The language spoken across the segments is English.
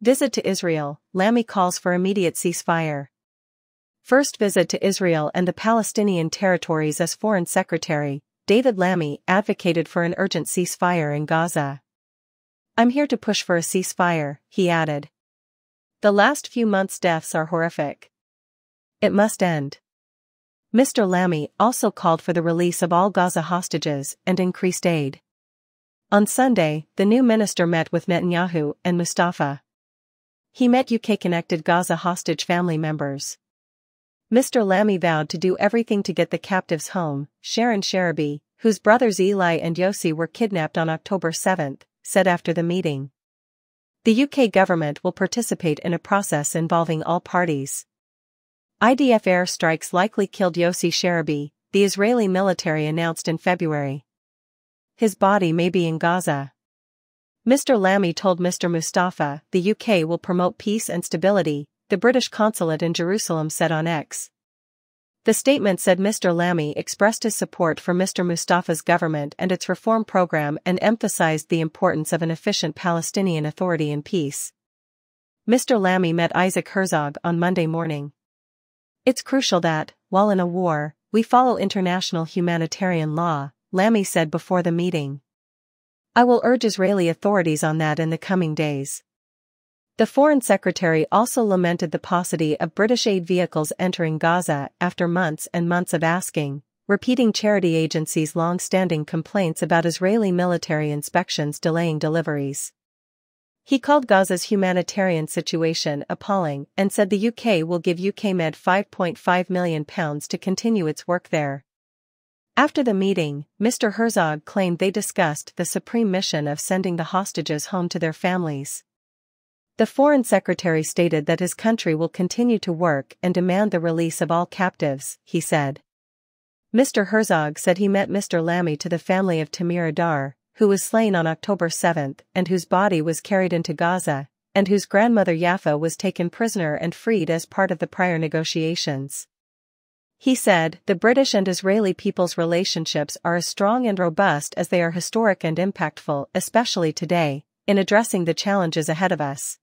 Visit to Israel, Lammy calls for immediate ceasefire. First visit to Israel and the Palestinian territories as Foreign Secretary, David Lammy advocated for an urgent ceasefire in Gaza. "I'm here to push for a ceasefire," he added. "The last few months' deaths are horrific. It must end." Mr. Lammy also called for the release of all Gaza hostages and increased aid. On Sunday, the new minister met with Netanyahu and Mustafa. He met UK-connected Gaza hostage family members. Mr. Lammy vowed to do everything to get the captives home. Sharon Sharabi, whose brothers Eli and Yossi were kidnapped on October 7, said after the meeting. The UK government will participate in a process involving all parties. IDF airstrikes likely killed Yossi Sharabi, the Israeli military announced in February. His body may be in Gaza. Mr. Lammy told Mr. Mustafa the UK will promote peace and stability, the British consulate in Jerusalem said on X. The statement said Mr. Lammy expressed his support for Mr. Mustafa's government and its reform program and emphasized the importance of an efficient Palestinian Authority in peace. Mr. Lammy met Isaac Herzog on Monday morning. "It's crucial that, while in a war, we follow international humanitarian law," Lammy said before the meeting. "I will urge Israeli authorities on that in the coming days." The Foreign Secretary also lamented the paucity of British aid vehicles entering Gaza after months and months of asking, repeating charity agencies' long-standing complaints about Israeli military inspections delaying deliveries. He called Gaza's humanitarian situation appalling and said the UK will give UKMed £5.5 million to continue its work there. After the meeting, Mr. Herzog claimed they discussed the supreme mission of sending the hostages home to their families. The Foreign Secretary stated that his country will continue to work and demand the release of all captives, he said. Mr. Herzog said he met Mr. Lammy to the family of Tamir Adar, who was slain on October 7 and whose body was carried into Gaza, and whose grandmother Yafa was taken prisoner and freed as part of the prior negotiations. He said, "The British and Israeli people's relationships are as strong and robust as they are historic and impactful, especially today, in addressing the challenges ahead of us."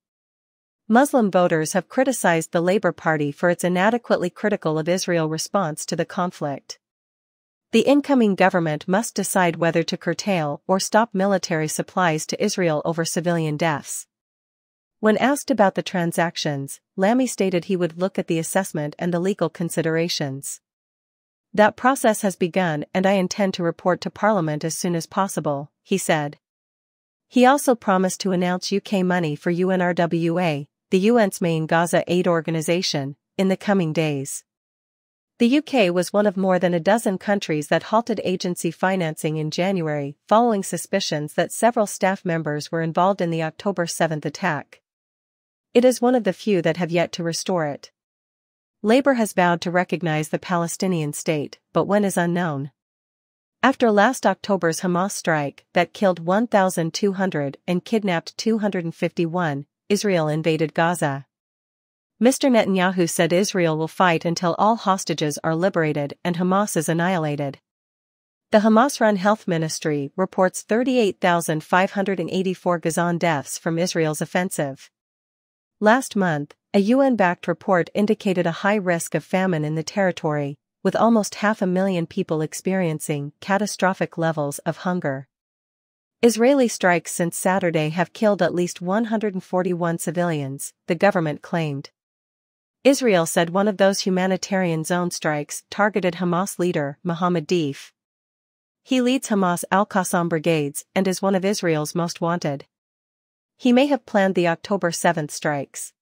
Muslim voters have criticized the Labour Party for its inadequately critical of Israel's response to the conflict. The incoming government must decide whether to curtail or stop military supplies to Israel over civilian deaths. When asked about the transactions, Lammy stated he would look at the assessment and the legal considerations. "That process has begun and I intend to report to Parliament as soon as possible," he said. He also promised to announce UK money for UNRWA, the UN's main Gaza aid organization, in the coming days. The UK was one of more than a dozen countries that halted agency financing in January, following suspicions that several staff members were involved in the October 7 attack. It is one of the few that have yet to restore it. Labour has vowed to recognize the Palestinian state, but when is unknown. After last October's Hamas strike that killed 1,200 and kidnapped 251, Israel invaded Gaza. Mr. Netanyahu said Israel will fight until all hostages are liberated and Hamas is annihilated. The Hamas-run health ministry reports 38,584 Gazan deaths from Israel's offensive. Last month, a UN-backed report indicated a high risk of famine in the territory, with almost 500,000 people experiencing catastrophic levels of hunger. Israeli strikes since Saturday have killed at least 141 civilians, the government claimed. Israel said one of those humanitarian zone strikes targeted Hamas leader Mohammed Deif. He leads Hamas Al-Qassam brigades and is one of Israel's most wanted. He may have planned the October 7 strikes.